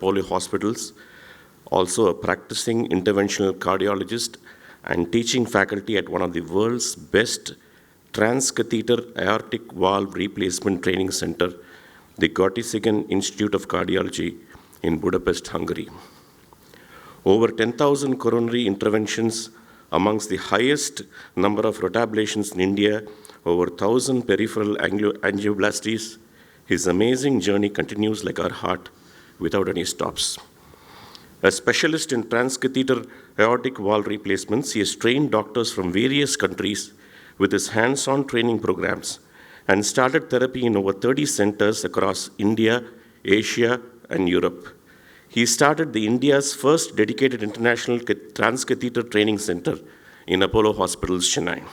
Apollo Hospitals, also a practicing interventional cardiologist and teaching faculty at one of the world's best transcatheter aortic valve replacement training center, the Gottisigen Institute of Cardiology in Budapest, Hungary. Over 10,000 coronary interventions, amongst the highest number of rotablations in India, over 1,000 peripheral angioplasties. His amazing journey continues like our heart without any stops. A specialist in transcatheter aortic valve replacements, he has trained doctors from various countries with his hands-on training programs and started therapy in over 30 centers across India, Asia, and Europe. He started India's first dedicated international transcatheter training center in Apollo Hospitals, Chennai.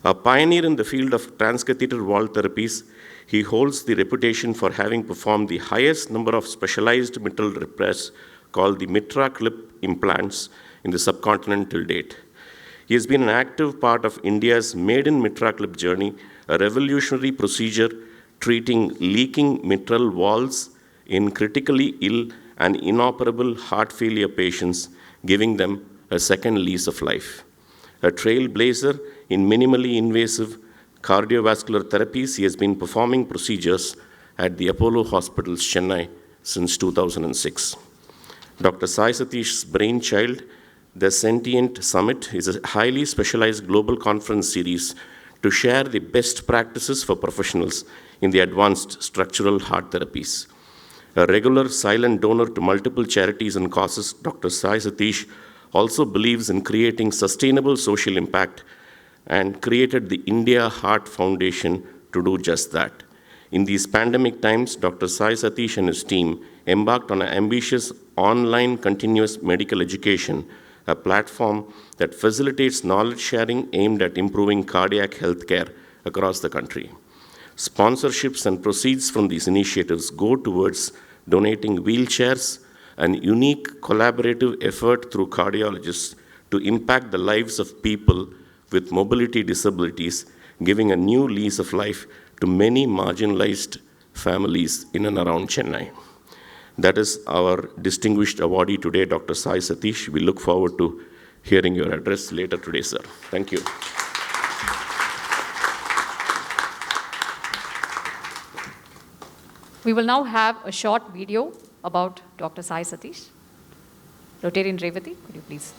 A pioneer in the field of transcatheter valve therapies, he holds the reputation for having performed the highest number of specialized mitral repairs called the Mitra clip implants in the subcontinent till date. He has been an active part of India's maiden Mitra clip journey, a revolutionary procedure treating leaking mitral valves in critically ill and inoperable heart failure patients, giving them a second lease of life. A trailblazer in minimally invasive cardiovascular therapies, he has been performing procedures at the Apollo Hospitals, Chennai, since 2006. Dr. Sai Satish's brainchild, the Sentient Summit, is a highly specialized global conference series to share the best practices for professionals in the advanced structural heart therapies. A regular silent donor to multiple charities and causes, Dr. Sai Satish also believes in creating sustainable social impact and created the India Heart Foundation to do just that. In these pandemic times, Dr. Sai Satish and his team embarked on an ambitious online continuous medical education, a platform that facilitates knowledge sharing aimed at improving cardiac health care across the country. Sponsorships and proceeds from these initiatives go towards donating wheelchairs, and unique collaborative effort through cardiologists to impact the lives of people with mobility disabilities, giving a new lease of life to many marginalized families in and around Chennai. That is our distinguished awardee today, Dr. Sai Satish. We look forward to hearing your address later today, sir. Thank you. We will now have a short video about Dr. Sai Satish. Rotarian Revati, could you please?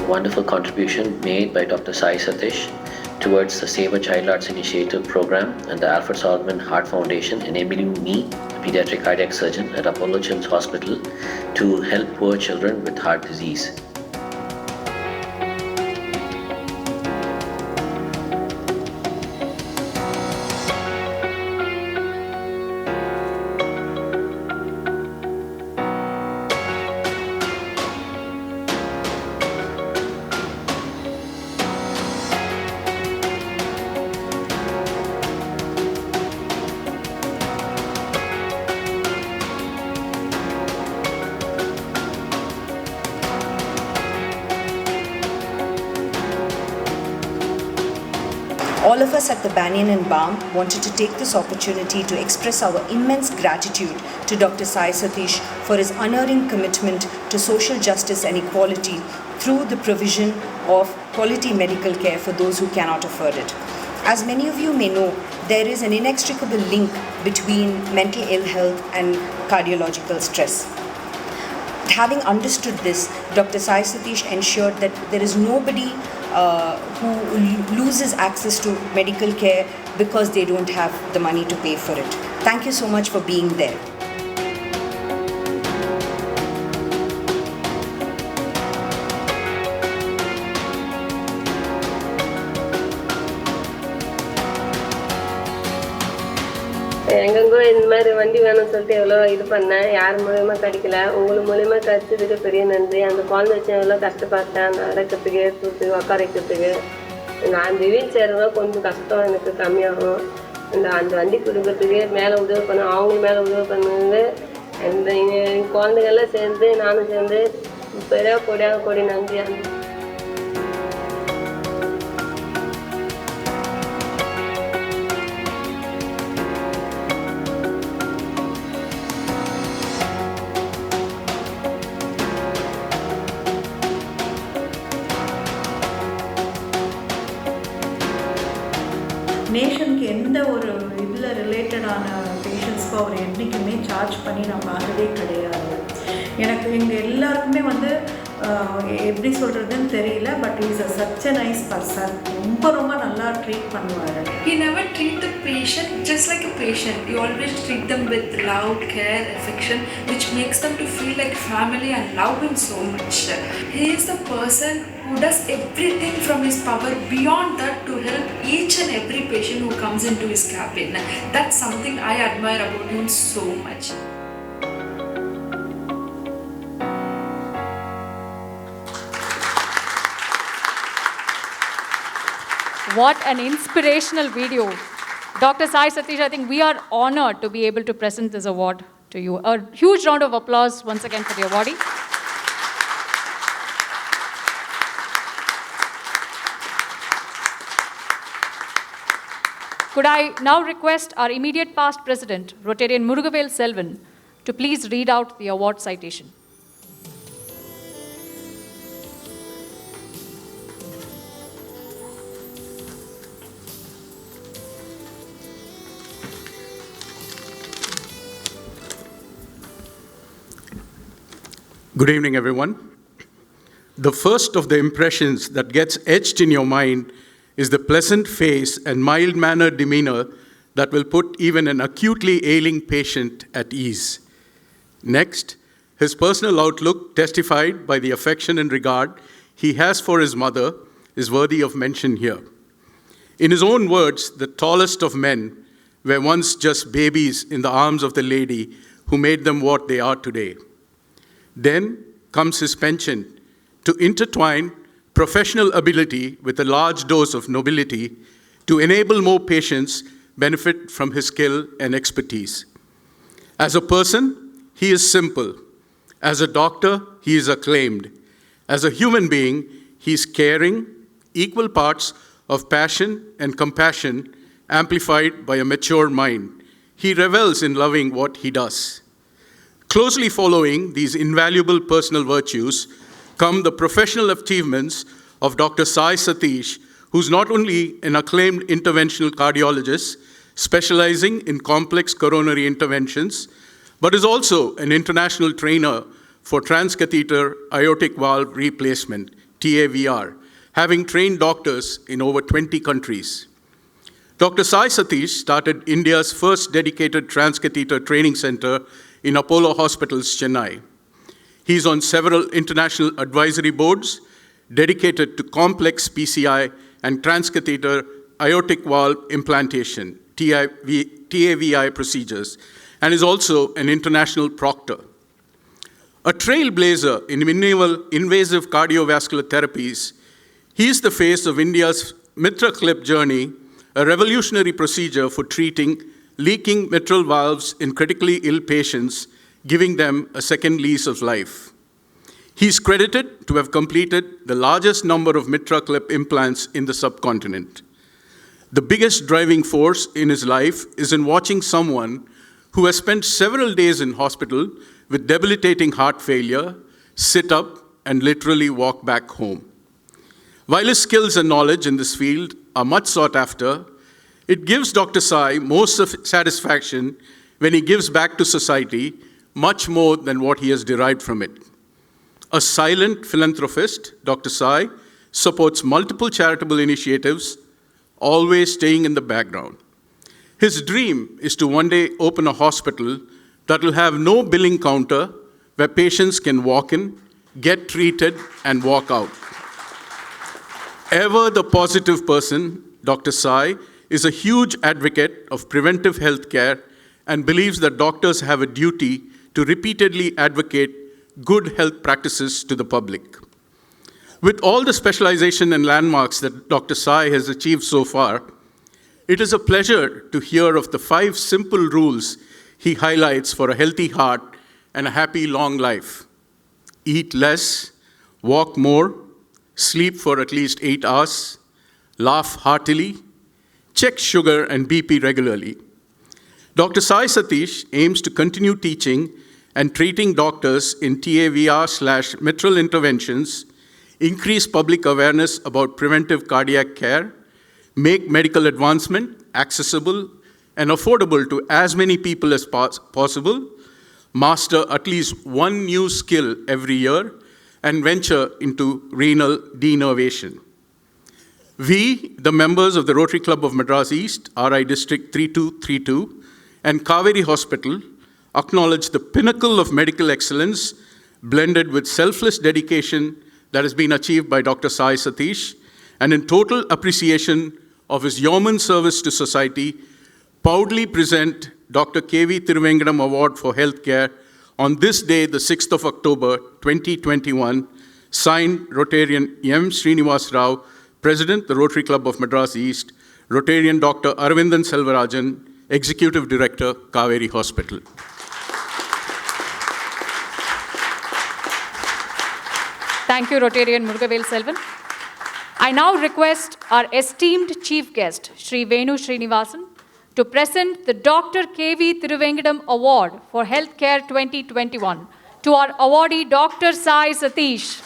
Wonderful contribution made by Dr. Sai Satish towards the Save a Child Arts Initiative program and the Alfred Solomon Heart Foundation, enabling me, a pediatric cardiac surgeon at Apollo Children's Hospital, to help poor children with heart disease. All of us at the Banyan and Balm wanted to take this opportunity to express our immense gratitude to Dr. Sai Satish for his unerring commitment to social justice and equality through the provision of quality medical care for those who cannot afford it. As many of you may know, there is an inextricable link between mental ill health and cardiological stress. Having understood this, Dr. Sai Satish ensured that there is nobody who loses access to medical care because they don't have the money to pay for it. Thank you so much for being there. எங்கெங்கோ இந்த மாதிரி வண்டி வேணும்னு சொல்லிட்டு எவ்வளோ இது பண்ணேன், யார் மூலியமாக கிடைக்கல. உங்களுக்கு மூலியமாக கிடைச்சதுக்கு பெரிய நன்றி. அந்த குழந்தை வச்சு எவ்வளோ கஷ்டப்பட்டேன், அந்த நடக்கிறதுக்கு, ஏற்றுறதுக்கு, உட்கார வைக்கிறதுக்கு. நான் அந்த வீல் சேருங்க கொஞ்சம் கஷ்டம் எனக்கு கம்மியாகும். அந்த வண்டி கொடுக்கறதுக்கு மேலே உதவி பண்ண அவங்களும் மேலே உதவி பண்ணுங்க. அந்த குழந்தைகள்லாம் சேர்ந்து நானும் சேர்ந்து பெரிய கொடி நன்றி. நேஷனுக்கு எந்த ஒரு இதில் ரிலேட்டடான பேஷண்ட்ஸ்க்கு அவர் என்றைக்குமே சார்ஜ் பண்ணி நான் பார்த்ததே கிடையாது. எனக்கு எங்கள் எல்லாருக்குமே வந்து எப்படி சொல்கிறதுன்னு தெரியல, but is such a nice person. ரொம்ப நல்லா ட்ரீட் பண்ணுவார். He never treat the patient just like a patient. He always treat them with love, care, affection, which makes them to feel like family and love him so much. He is the person who does everything from his power beyond that to help each and every patient who comes into his cabin. That's something I admire about him so much. What an inspirational video. Dr. Sai Satish, I think we are honored to be able to present this award to you. A huge round of applause once again for the awardee. Could I now request our immediate past president, Rotarian Murugavel Selvan, to please read out the award citation. Good evening, everyone. The first of the impressions that gets etched in your mind is the pleasant face and mild-mannered demeanor that will put even an acutely ailing patient at ease. Next, his personal outlook, testified by the affection and regard he has for his mother, is worthy of mention here. In his own words, the tallest of men were once just babies in the arms of the lady who made them what they are today. Then comes his penchant to intertwine professional ability with a large dose of nobility to enable more patients benefit from his skill and expertise. As a person, he is simple. As a doctor, he is acclaimed. As a human being, he is caring, equal parts of passion and compassion amplified by a mature mind. He revels in loving what he does. Closely following these invaluable personal virtues come the professional achievements of Dr. Sai Satish, who's not only an acclaimed interventional cardiologist specializing in complex coronary interventions, but is also an international trainer for transcatheter aortic valve replacement, TAVR, having trained doctors in over 20 countries. Dr. Sai Satish started India's first dedicated transcatheter training center in Apollo Hospitals, Chennai. He's on several international advisory boards dedicated to complex PCI and transcatheter aortic valve implantation, TAVI procedures, and is also an international proctor. A trailblazer in invasive cardiovascular therapies, he is the face of India's Mitra Clip journey, a revolutionary procedure for treating leaking mitral valves in critically ill patients, giving them a second lease of life. He is credited to have completed the largest number of Mitra Clip implants in the subcontinent. The biggest driving force in his life is in watching someone who has spent several days in hospital with debilitating heart failure sit up and literally walk back home. While his skills and knowledge in this field are much sought after, it gives Dr. Sai most satisfaction when he gives back to society much more than what he has derived from it. A silent philanthropist, Dr. Sai supports multiple charitable initiatives, always staying in the background. His dream is to one day open a hospital that will have no billing counter where patients can walk in, get treated, and walk out. Ever the positive person, Dr. Sai is a huge advocate of preventive health care and believes that doctors have a duty to repeatedly advocate good health practices to the public. With all the specialization and landmarks that Dr. Sai has achieved so far, It is a pleasure to hear of the 5 simple rules he highlights for a healthy heart and a happy long life. Eat less, walk more, sleep for at least 8 hours, laugh heartily, check sugar and BP regularly. Dr. Sai Satish aims to continue teaching and treating doctors in TAVR/mitral interventions, increase public awareness about preventive cardiac care, make medical advancement accessible and affordable to as many people as possible, master at least one new skill every year, and venture into renal denervation. We, the members of the Rotary Club of Madras East, RI District 3232, and Kaveri Hospital, acknowledge the pinnacle of medical excellence blended with selfless dedication that has been achieved by Dr. Sai Satish, and in total appreciation of his yeoman service to society, proudly present Dr. K.V. Thiruvengadam Award for Healthcare on this day, the 6th of October, 2021, signed Rotarian M. Srinivas Rao, President, the Rotary Club of Madras East, Rotarian Dr. Aravindan Selvarajan, Executive Director, Kaveri Hospital. Thank you, Rotarian Murugavel Selvan. I now request our esteemed chief guest, Sri Venu Srinivasan, to present the Dr. K.V. Thiruvengadam Award for Healthcare 2021 to our awardee, Dr. Sai Satish.